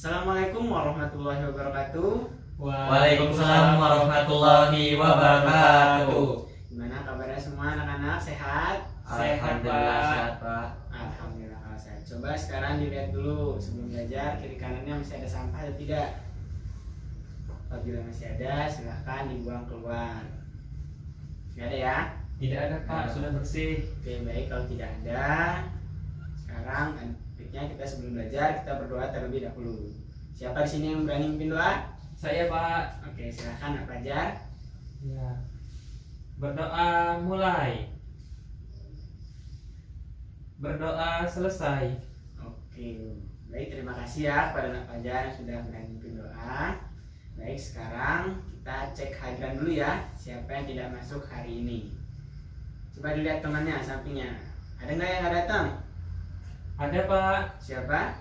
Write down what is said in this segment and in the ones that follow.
Assalamualaikum warahmatullahi wabarakatuh. Waalaikumsalam warahmatullahi wabarakatuh. Gimana kabarnya semua anak-anak? Sehat? Alhamdulillah sehat, Pak. Alhamdulillah kalau sehat. Coba sekarang dilihat dulu sebelum belajar kiri kanannya masih ada sampah atau tidak. Apabila masih ada, silahkan dibuang keluar. Tidak ada ya? Tidak ada Pak, sudah bersih. Oke, baik. Kalau tidak ada, sekarang baiknya kita sebelum belajar kita berdoa terlebih dahulu. Siapa di sini yang berani memimpin doa? Saya Pak. Oke, silahkan Pak Fajar. Ya. Berdoa mulai. Berdoa selesai. Oke, baik, terima kasih ya kepada Nak Fajar yang sudah berani memimpin doa. Baik, sekarang kita cek hadiran dulu ya. Siapa yang tidak masuk hari ini? Coba dilihat temannya sampingnya. Ada nggak yang nggak datang? Ada Pak. Siapa?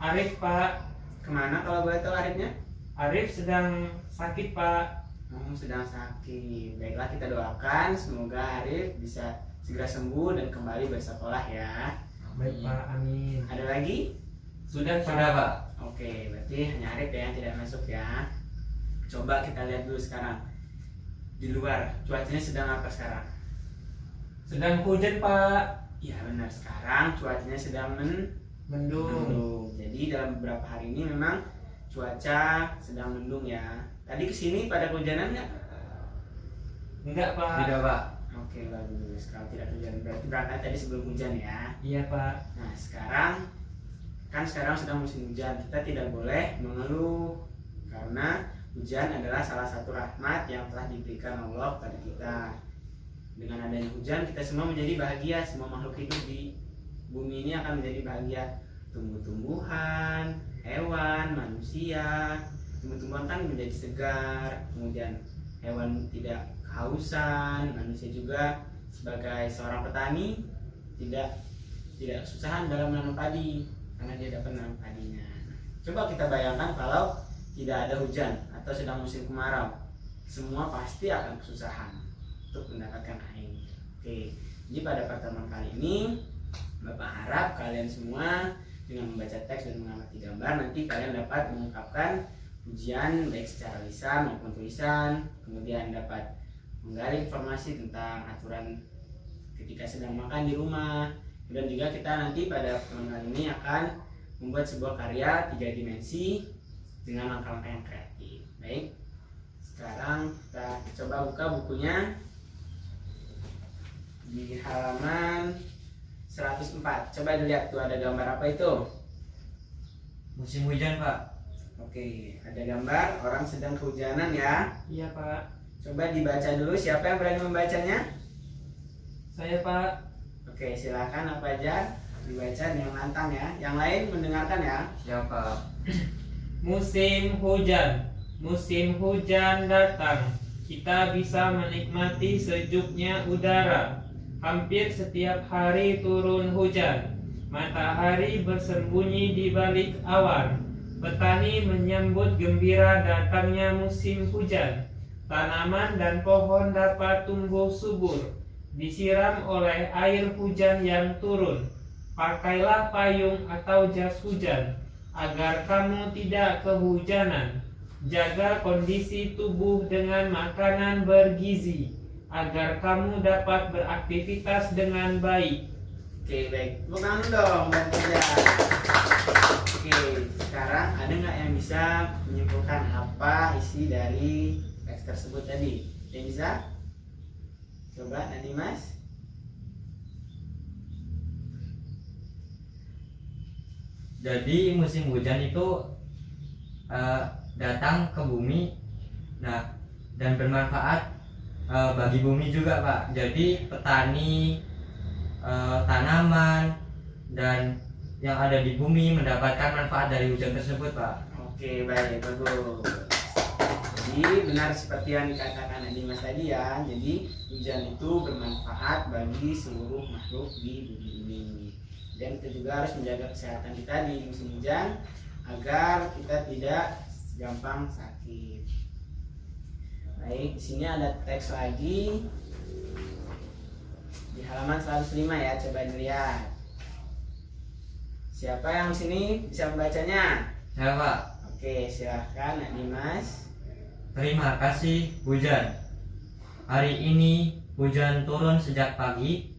Arif Pak. Kemana kalau boleh tahu Arifnya? Arif sedang sakit Pak. Sedang sakit. Baiklah, kita doakan semoga Arif bisa segera sembuh dan kembali bersekolah ya. Baik Pak, amin. Ada lagi? Sudah Pak. Sudah, Pak. Oke, berarti hanya Arif ya yang tidak masuk ya. Coba kita lihat dulu sekarang. Di luar, cuacanya sedang apa sekarang? Sedang hujan Pak. Ya benar, sekarang cuacanya sedang Mendung. mendung. Jadi dalam beberapa hari ini memang cuaca sedang mendung ya. Tadi kesini pada kehujanan nggak? Enggak Pak. Tidak, Pak. Oke, bagus. Kalau tidak hujan berarti berangkat tadi sebelum hujan ya. Iya Pak. Nah sekarang sedang musim hujan. Kita tidak boleh mengeluh karena hujan adalah salah satu rahmat yang telah diberikan Allah kepada kita. Dengan adanya hujan kita semua menjadi bahagia. Semua makhluk hidup di bumi ini akan menjadi bahagia. Tumbuh-tumbuhan, hewan, manusia. Tumbuh-tumbuhan kan menjadi segar. Kemudian hewan tidak kehausan. Manusia juga sebagai seorang petani tidak kesusahan dalam menanam padi karena dia dapat menanam padinya. Coba kita bayangkan kalau tidak ada hujan atau sedang musim kemarau, semua pasti akan kesusahan untuk mendapatkan air. Oke, jadi pada pertemuan kali ini Bapak harap kalian semua dengan membaca teks dan mengamati gambar nanti kalian dapat mengungkapkan ujian baik secara lisan maupun tulisan, kemudian dapat menggali informasi tentang aturan ketika sedang makan di rumah. Dan juga kita nanti pada pertemuan kali ini akan membuat sebuah karya 3 dimensi dengan langkah-langkah yang kreatif. Baik, sekarang kita coba buka bukunya di halaman 104. Coba dilihat tuh ada gambar apa itu? Musim hujan, Pak. Oke, ada gambar orang sedang kehujanan ya. Iya Pak. Coba dibaca dulu, siapa yang berani membacanya? Saya Pak. Oke, silakan apa aja dibaca dengan lantang ya. Yang lain mendengarkan ya. Siapa? Musim hujan. Musim hujan datang. Kita bisa menikmati sejuknya udara. Hampir setiap hari turun hujan. Matahari bersembunyi di balik awan. Petani menyambut gembira datangnya musim hujan. Tanaman dan pohon dapat tumbuh subur, disiram oleh air hujan yang turun. Pakailah payung atau jas hujan, agar kamu tidak kehujanan. Jaga kondisi tubuh dengan makanan bergizi, agar kamu dapat beraktivitas dengan baik. Oke, baik. Tepuk tangan dong buat kerja. Oke, sekarang ada nggak yang bisa menyimpulkan apa isi dari teks tersebut tadi? Yang bisa? Coba nanti Mas. Jadi musim hujan itu datang ke bumi, nah, dan bermanfaat bagi bumi juga, Pak. Jadi petani, tanaman, dan yang ada di bumi mendapatkan manfaat dari hujan tersebut, Pak. Oke, baik, bagus. Jadi benar seperti yang dikatakan Mas tadi ya. Jadi hujan itu bermanfaat bagi seluruh makhluk di bumi ini. Dan kita juga harus menjaga kesehatan kita di musim hujan agar kita tidak gampang sakit. Baik, di sini ada teks lagi di halaman 105 ya. Coba dilihat. Siapa yang di sini bisa membacanya? Ya Pak. Oke, silahkan Nak Dimas. Terima kasih hujan. Hari ini hujan turun sejak pagi.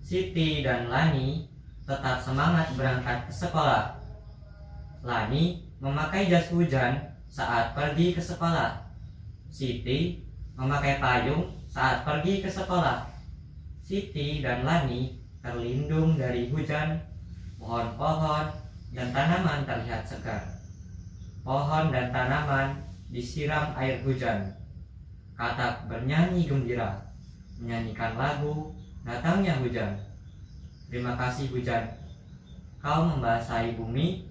Siti dan Lani tetap semangat berangkat ke sekolah. Lani memakai jas hujan saat pergi ke sekolah. Siti memakai payung saat pergi ke sekolah. Siti dan Lani terlindung dari hujan. Pohon-pohon dan tanaman terlihat segar. Pohon dan tanaman disiram air hujan. Katak bernyanyi gembira, menyanyikan lagu datangnya hujan. Terima kasih hujan. Kau membasahi bumi.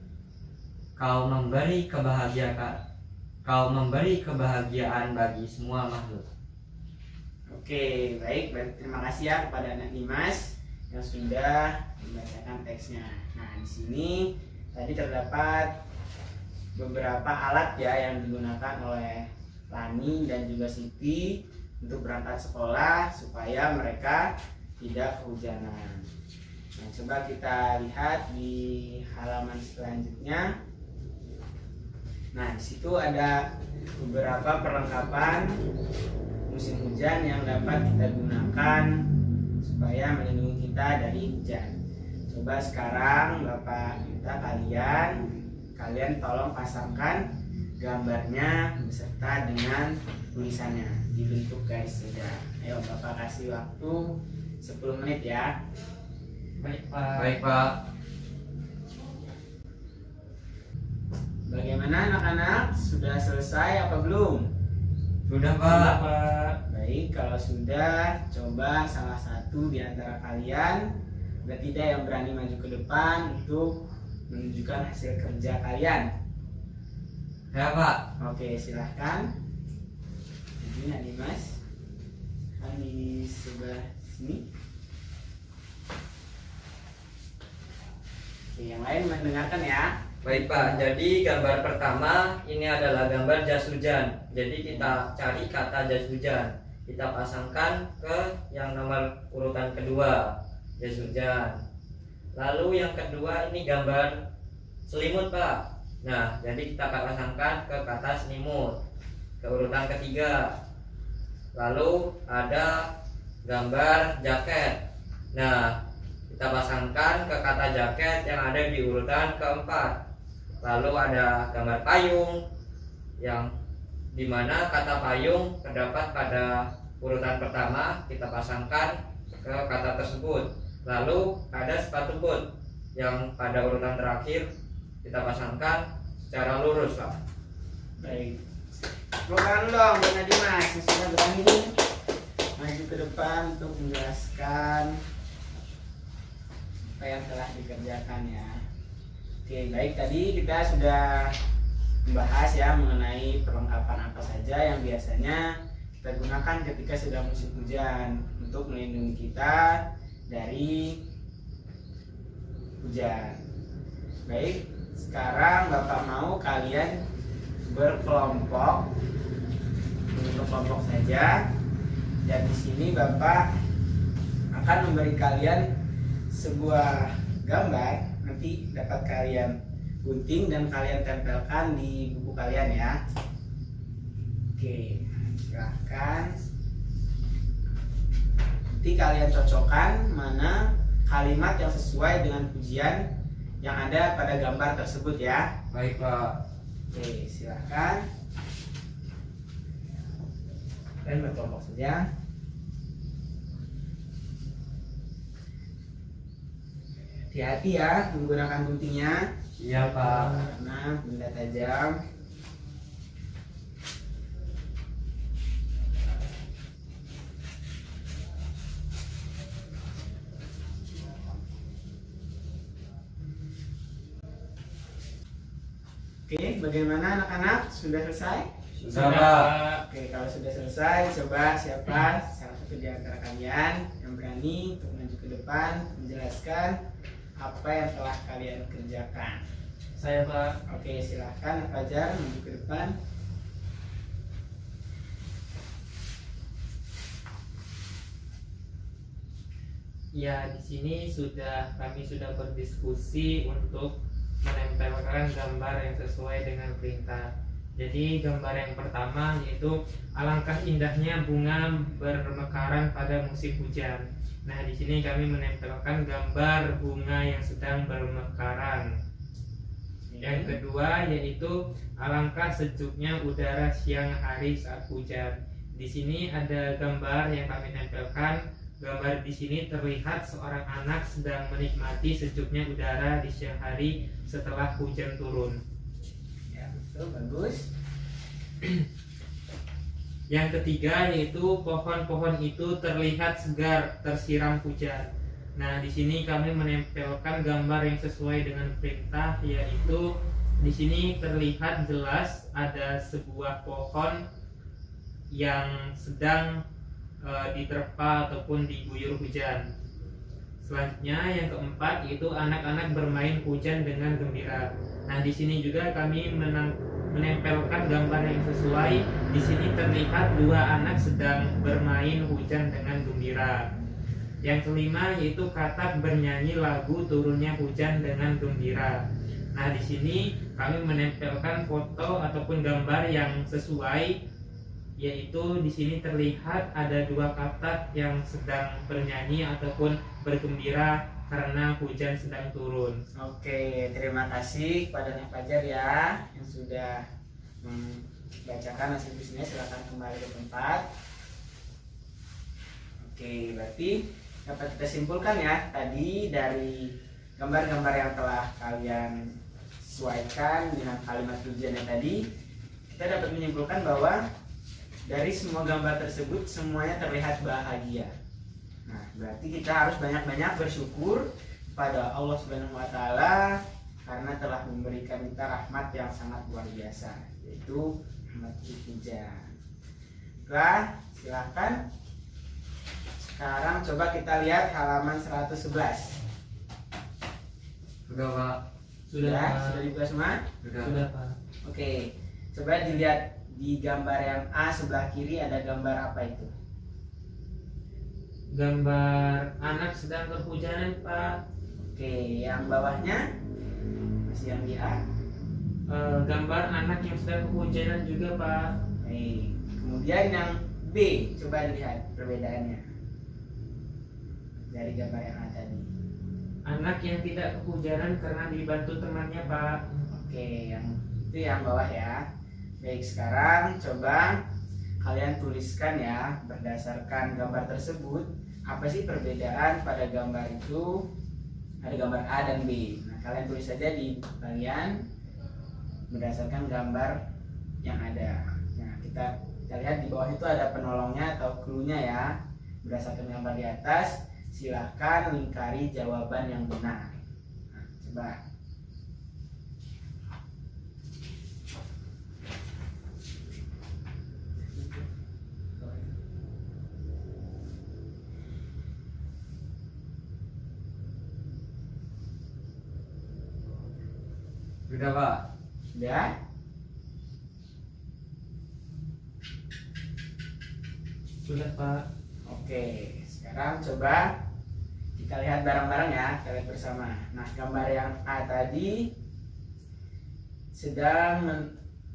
Kau memberi kebahagiaan bagi semua makhluk. Oke, baik. Terima kasih ya kepada Nak Dimas yang sudah membacakan teksnya. Nah, di sini tadi terdapat beberapa alat ya yang digunakan oleh Lani dan juga Siti untuk berangkat sekolah supaya mereka tidak kehujanan. Nah, coba kita lihat di halaman selanjutnya. Nah, di situ ada beberapa perlengkapan musim hujan yang dapat kita gunakan supaya melindungi kita dari hujan. Coba sekarang Bapak minta kalian tolong pasangkan gambarnya beserta dengan tulisannya di bentuk garis saja. Ayo Bapak kasih waktu 10 menit ya. Baik Pak. Baik Pak. Bagaimana anak-anak? Sudah selesai apa belum? Sudah Sudah, Pak. Pak. Baik, kalau sudah, coba salah satu di antara kalian, ada tidak yang berani maju ke depan untuk menunjukkan hasil kerja kalian. Ya Pak. Oke, silahkan. Ini Nak Dimas, kan di sebelah sini. Oke, yang lain mendengarkan ya. Baik Pak, jadi gambar pertama ini adalah gambar jas hujan. Jadi kita cari kata jas hujan. Kita pasangkan ke yang nomor urutan kedua, jas hujan. Lalu yang kedua ini gambar selimut Pak. Nah, jadi kita akan pasangkan ke kata selimut, ke urutan ketiga. Lalu ada gambar jaket. Nah, kita pasangkan ke kata jaket yang ada di urutan keempat. Lalu ada gambar payung yang dimana kata payung terdapat pada urutan pertama, kita pasangkan ke kata tersebut. Lalu ada sepatu boot yang pada urutan terakhir kita pasangkan secara lurus Pak. Baik. Bukan dong, Nak Dimas yang sudah berani maju ke depan untuk menjelaskan apa yang telah dikerjakan ya. Oke, baik, tadi kita sudah membahas ya mengenai perlengkapan apa saja yang biasanya kita gunakan ketika sudah musim hujan untuk melindungi kita dari hujan. Baik, sekarang Bapak mau kalian berkelompok untuk kelompok saja. Dan di sini Bapak akan memberi kalian sebuah gambar, nanti dapat kalian gunting dan kalian tempelkan di buku kalian ya. Oke, silahkan. Nanti kalian cocokkan mana kalimat yang sesuai dengan pujian yang ada pada gambar tersebut ya. Baik Pak. Oke, silahkan. Dan berkelompok saja. Hati-hati ya menggunakan guntingnya Iya Pak. karena benda tajam. Oke, bagaimana anak-anak? Sudah selesai? Sudah Pak. Oke, kalau sudah selesai, coba siapa salah satu di antara kalian yang berani untuk maju ke depan menjelaskan apa yang telah kalian kerjakan. Saya Pak. Oke, silahkan Fajar maju ke depan. Ya, di sini kami sudah berdiskusi untuk menempelkan gambar yang sesuai dengan perintah. Jadi gambar yang pertama yaitu alangkah indahnya bunga bermekaran pada musim hujan. Nah, di sini kami menempelkan gambar bunga yang sedang bermekaran. Yang kedua yaitu alangkah sejuknya udara siang hari saat hujan. Di sini ada gambar yang kami tempelkan. Gambar di sini terlihat seorang anak sedang menikmati sejuknya udara di siang hari setelah hujan turun. Ya, betul, bagus. Yang ketiga yaitu pohon-pohon itu terlihat segar tersiram hujan. Nah, di sini kami menempelkan gambar yang sesuai dengan perintah, yaitu di sini terlihat jelas ada sebuah pohon yang sedang diterpa ataupun diguyur hujan. Selanjutnya yang keempat yaitu anak-anak bermain hujan dengan gembira. Nah, di sini juga kami menempelkan gambar yang sesuai. Di sini terlihat dua anak sedang bermain hujan dengan gembira. Yang kelima yaitu katak bernyanyi lagu turunnya hujan dengan gembira. Nah, di sini kami menempelkan foto ataupun gambar yang sesuai, yaitu di sini terlihat ada dua katak yang sedang bernyanyi ataupun bergembira karena hujan sedang turun. Oke, terima kasih kepada Nek Fajar ya yang sudah membacakan hasil kuisnya. Silakan kembali ke tempat. Oke, berarti dapat kita simpulkan ya tadi dari gambar-gambar yang telah kalian sesuaikan dengan kalimat tujuannya tadi, kita dapat menyimpulkan bahwa dari semua gambar tersebut semuanya terlihat bahagia. Nah, berarti kita harus banyak-banyak bersyukur kepada Allah Subhanahu wa taala karena telah memberikan kita rahmat yang sangat luar biasa, yaitu rahmat hujan. Baiklah, silakan. Sekarang coba kita lihat halaman 111. Sudah, Pak. Sudah dibuka semua? Sudah, Pak. Oke, coba dilihat di gambar yang A sebelah kiri ada gambar apa itu? Gambar anak sedang berhujanan, Pak. Oke, yang bawahnya masih yang di A. Gambar anak yang sedang berhujanan juga, Pak. Baik. Kemudian yang B, coba dilihat perbedaannya dari gambar yang A tadi. Anak yang tidak kehujanan karena dibantu temannya, Pak. Oke, yang itu yang bawah ya. Baik, sekarang coba kalian tuliskan ya berdasarkan gambar tersebut apa sih perbedaan pada gambar itu. Ada gambar A dan B. Nah, kalian tulis saja di bagian berdasarkan gambar yang ada. Nah, kita lihat di bawah itu ada penolongnya atau clue-nya ya. Berdasarkan gambar di atas, silahkan lingkari jawaban yang benar. Nah, coba. Sudah, Pak. Sudah? Sudah, Pak. Oke, sekarang coba kita lihat bareng-bareng ya, kita lihat bersama. Nah, gambar yang A tadi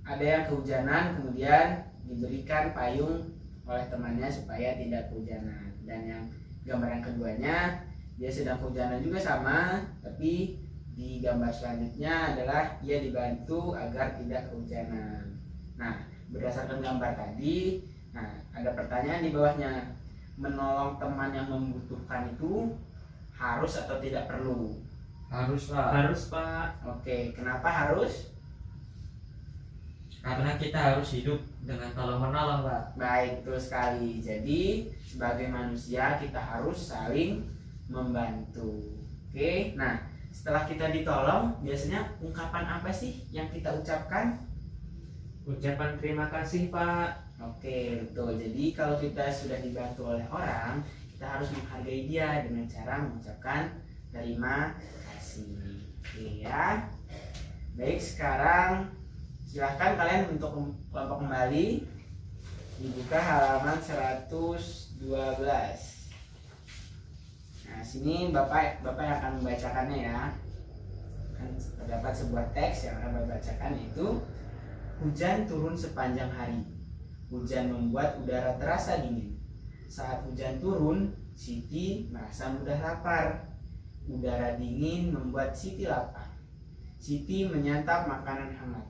ada yang kehujanan, kemudian diberikan payung oleh temannya supaya tidak kehujanan. Dan yang gambar yang keduanya dia sedang kehujanan juga sama, tapi di gambar selanjutnya adalah ia dibantu agar tidak kehujanan. Nah, berdasarkan gambar tadi, nah ada pertanyaan di bawahnya. Menolong teman yang membutuhkan itu harus atau tidak perlu? Harus, Pak. Harus, Pak. Oke, kenapa harus? Karena kita harus hidup dengan tolong menolong, Pak. Baik, betul sekali. Jadi sebagai manusia kita harus saling membantu. Oke, nah setelah kita ditolong, biasanya ungkapan apa sih yang kita ucapkan? Ucapan terima kasih, Pak. Oke, betul. Jadi kalau kita sudah dibantu oleh orang, kita harus menghargai dia dengan cara mengucapkan terima kasih. Oke ya. Baik, sekarang silahkan kalian untuk kelompok kembali. Dibuka halaman 112. Nah, sini Bapak yang akan membacakannya ya. kan terdapat sebuah teks yang akan bacakan, yaitu hujan turun sepanjang hari. Hujan membuat udara terasa dingin. Saat hujan turun, Siti merasa mudah lapar. Udara dingin membuat Siti lapar. Siti menyantap makanan hangat.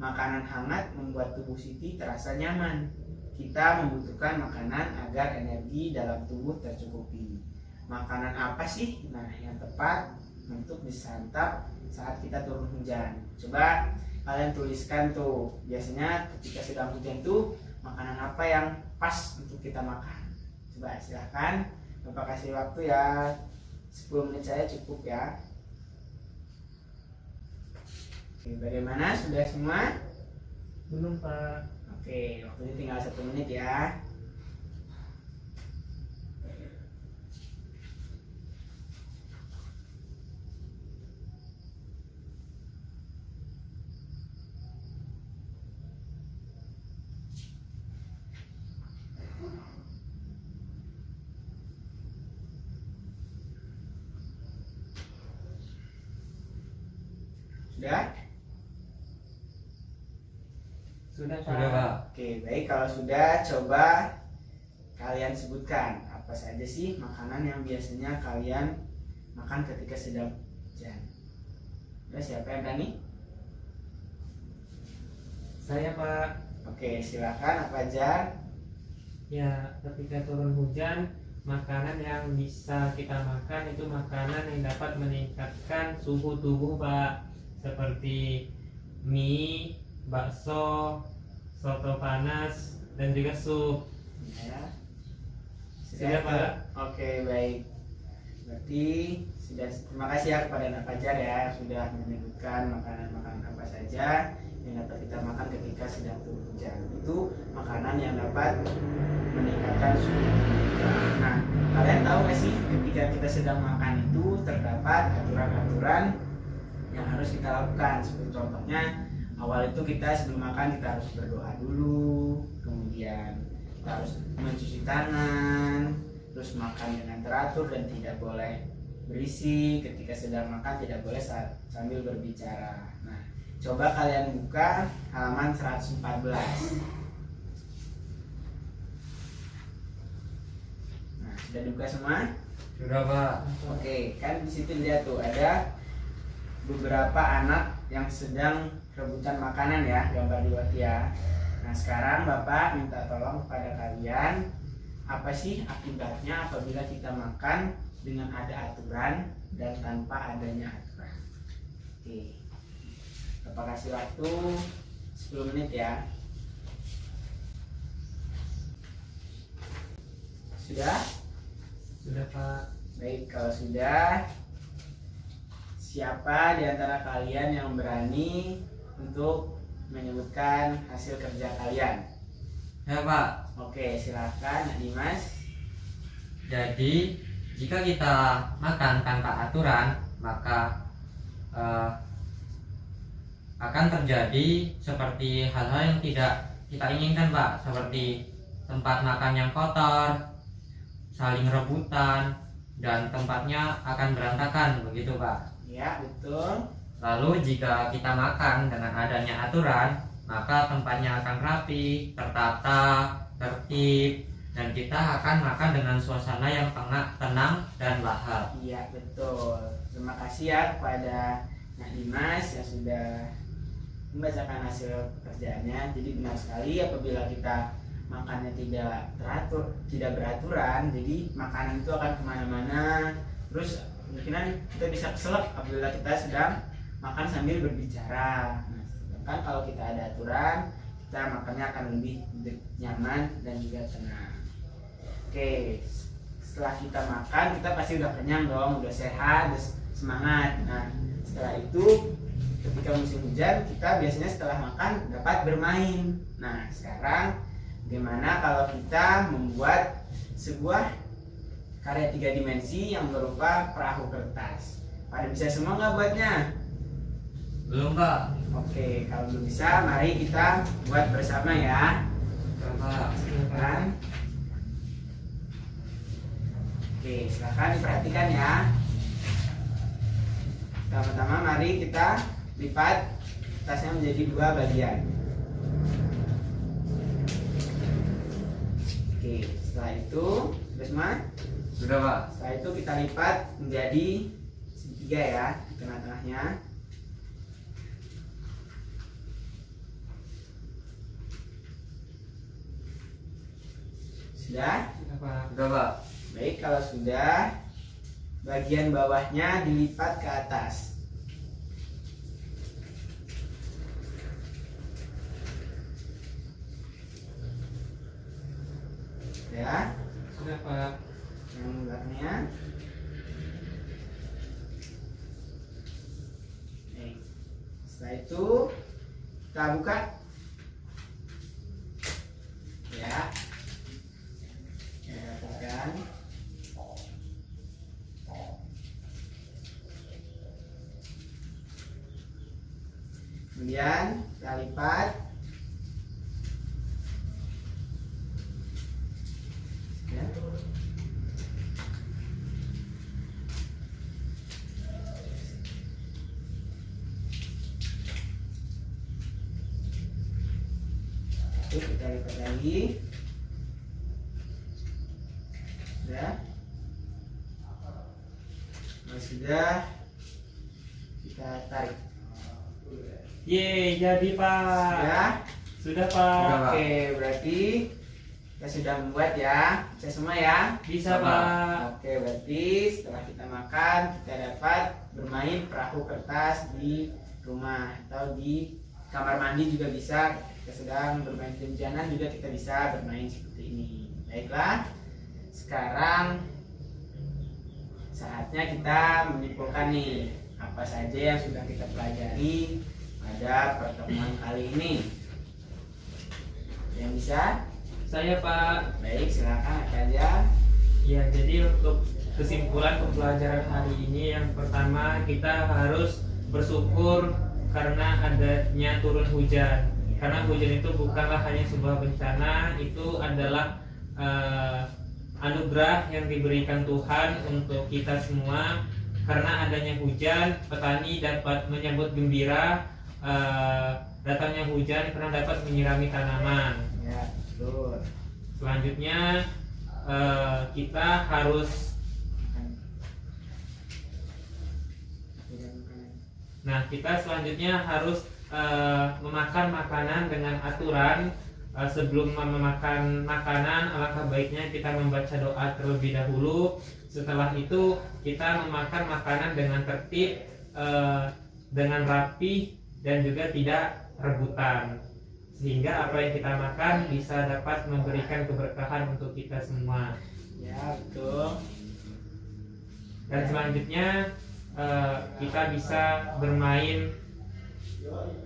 Makanan hangat membuat tubuh Siti terasa nyaman. Kita membutuhkan makanan agar energi dalam tubuh tercukupi. Makanan apa sih? Nah, yang tepat untuk disantap saat kita turun hujan. Coba kalian tuliskan tuh, biasanya ketika sedang hujan tuh makanan apa yang pas untuk kita makan. Coba silahkan, Bapak kasih waktu ya, 10 menit saya cukup ya. Oke, bagaimana? Sudah semua? Belum Pak. Oke, waktunya tinggal 1 menit ya. Sudah? Sudah Pak. Sudah Pak. Oke, baik, kalau sudah, coba kalian sebutkan apa saja sih makanan yang biasanya kalian makan ketika sedang hujan. Udah, siapa yang berani? Saya Pak. Oke, silakan, apa aja? Ya, ketika turun hujan, makanan yang bisa kita makan itu makanan yang dapat meningkatkan suhu tubuh Pak, seperti mie, bakso, soto panas, dan juga sup. Ya. Sudah, Pak. Oke, baik. Berarti sudah, terima kasih ya kepada Nak Fajar ya, sudah menyebutkan makanan-makanan apa saja yang dapat kita makan ketika sedang turun hujan. Itu makanan yang dapat meningkatkan suhu tubuh kita. Nah, kalian tahu nggak sih ketika kita sedang makan itu terdapat aturan-aturan yang harus kita lakukan. Seperti contohnya, awal itu kita sebelum makan kita harus berdoa dulu, kemudian kita harus mencuci tangan, terus makan dengan teratur dan tidak boleh berisik. Ketika sedang makan tidak boleh sambil berbicara. Nah, coba kalian buka halaman 114. Nah, sudah dibuka semua? Sudah Pak. Oke, kan di situ lihat tuh ada beberapa anak yang sedang rebutan makanan ya, gambar di ya. Nah, sekarang Bapak minta tolong kepada kalian, apa sih akibatnya apabila kita makan dengan ada aturan dan tanpa adanya aturan. Oke, Bapak kasih waktu 10 menit ya. Sudah? Sudah Pak. Baik, kalau sudah, siapa di antara kalian yang berani untuk menyebutkan hasil kerja kalian? Ya Pak. Oke, silakan Nak Dimas. Jadi jika kita makan tanpa aturan, maka akan terjadi seperti hal-hal yang tidak kita inginkan Pak, seperti tempat makan yang kotor, saling rebutan, dan tempatnya akan berantakan, begitu Pak. Ya, betul. Lalu jika kita makan dengan adanya aturan, maka tempatnya akan rapi, tertata, tertib, dan kita akan makan dengan suasana yang tenang dan lahap. Iya, betul. Terima kasih ya kepada Nak Dimas yang sudah membacakan hasil pekerjaannya. Jadi benar sekali, apabila kita makannya tidak teratur, tidak beraturan, jadi makanan itu akan kemana-mana. Terus kemungkinan kita bisa keselak apabila kita sedang makan sambil berbicara. Nah, sedangkan kalau kita ada aturan, kita makannya akan lebih nyaman dan juga tenang. Oke, setelah kita makan, kita pasti udah kenyang dong, udah sehat, udah semangat. Nah, setelah itu ketika musim hujan, kita biasanya setelah makan dapat bermain. Nah, sekarang bagaimana kalau kita membuat sebuah karya 3 dimensi yang berupa perahu kertas? Pada bisa semua nggak buatnya? Belum Pak. Oke, kalau belum bisa, mari kita buat bersama ya. Pak. Silakan. Oke, silakan diperhatikan ya. Pertama-tama mari kita lipat kertasnya menjadi 2 bagian. Oke, setelah itu sudah semua? Sudah Pak. Setelah itu kita lipat menjadi segitiga ya, di tengah-tengahnya. Sudah? Sudah Pak. Sudah Pak. Baik, kalau sudah, bagian bawahnya dilipat ke atas. Ya, Sudah Pak. yang belakangnya. Baik. Setelah itu kita buka. Ya. Kita rapatkan. Kemudian kita lipat. Ya. Itu kita lipat lagi. Sudah. Kalau sudah, kita tarik. Yeay, jadi Pak. Sudah. Sudah Pak. Sudah, Pak. Oke, berarti kita sudah membuat ya. Bisa semua ya. Bisa Pak. Pak. Oke, berarti setelah kita makan, kita dapat bermain perahu kertas di rumah atau di kamar mandi juga bisa. Kita sedang bermain hujan-hujanan juga kita bisa bermain seperti ini. Baiklah, sekarang saatnya kita menyimpulkan nih apa saja yang sudah kita pelajari pada pertemuan kali ini. Yang bisa? Saya Pak. Baik, silakan aja. Ya, jadi untuk kesimpulan pembelajaran hari ini, yang pertama kita harus bersyukur karena adanya turun hujan. Karena hujan itu bukanlah hanya sebuah bencana, itu adalah anugerah yang diberikan Tuhan untuk kita semua. Karena adanya hujan, petani dapat menyambut gembira datangnya hujan karena dapat menyirami tanaman. Ya, betul. Selanjutnya kita harus selanjutnya harus memakan makanan dengan aturan. Sebelum memakan makanan, alangkah baiknya kita membaca doa terlebih dahulu. Setelah itu kita memakan makanan dengan tertib, dengan rapi, dan juga tidak rebutan, sehingga apa yang kita makan bisa dapat memberikan keberkahan untuk kita semua. Ya, betul. Dan selanjutnya kita bisa bermain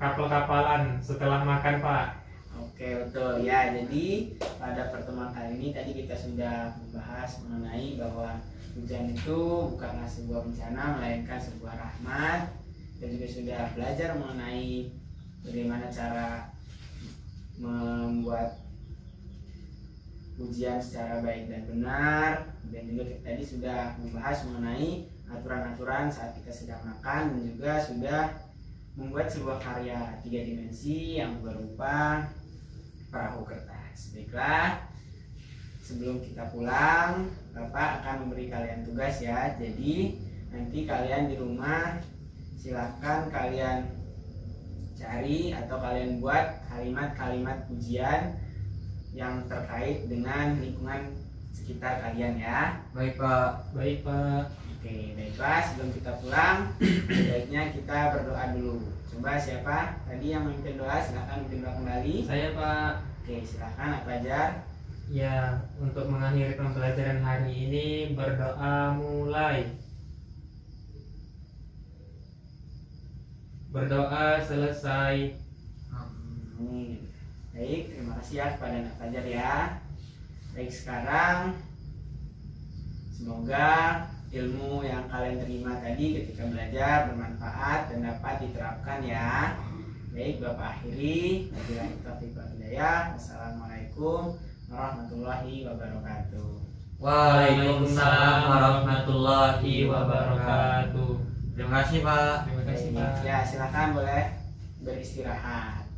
kapal-kapalan setelah makan Pak. Oke, betul ya. Jadi pada pertemuan kali ini tadi kita sudah membahas mengenai bahwa hujan itu bukanlah sebuah bencana melainkan sebuah rahmat, dan juga sudah belajar mengenai bagaimana cara membuat ujian secara baik dan benar, dan juga kita tadi sudah membahas mengenai aturan-aturan saat kita sedang makan, dan juga sudah membuat sebuah karya 3 dimensi yang berupa perahu kertas. Baiklah, sebelum kita pulang, Bapak akan memberi kalian tugas ya. Jadi nanti kalian di rumah silahkan kalian cari atau kalian buat kalimat-kalimat pujian yang terkait dengan lingkungan sekitar kalian ya. Baik Pak. Baik Pak. Oke, baiklah, sebelum kita pulang sebaiknya kita berdoa dulu. Coba siapa tadi yang memimpin doa? Silahkan memimpin doa kembali. Saya Pak. Oke, silahkan Pak Fajar. Ya, untuk mengakhiri pembelajaran hari ini berdoa mulai. Berdoa selesai. Amin. Baik, terima kasih ya kepada Nak Fajar ya. Baik, sekarang semoga ilmu yang kalian terima tadi ketika belajar bermanfaat dan dapat diterapkan ya. Baik, Bapak akhiri. Wabillahi taufiq wal hidayah. Wassalamualaikum warahmatullahi wabarakatuh. Waalaikumsalam warahmatullahi wabarakatuh. Terima kasih Pak. Terima kasih Pak. Ya silakan boleh beristirahat.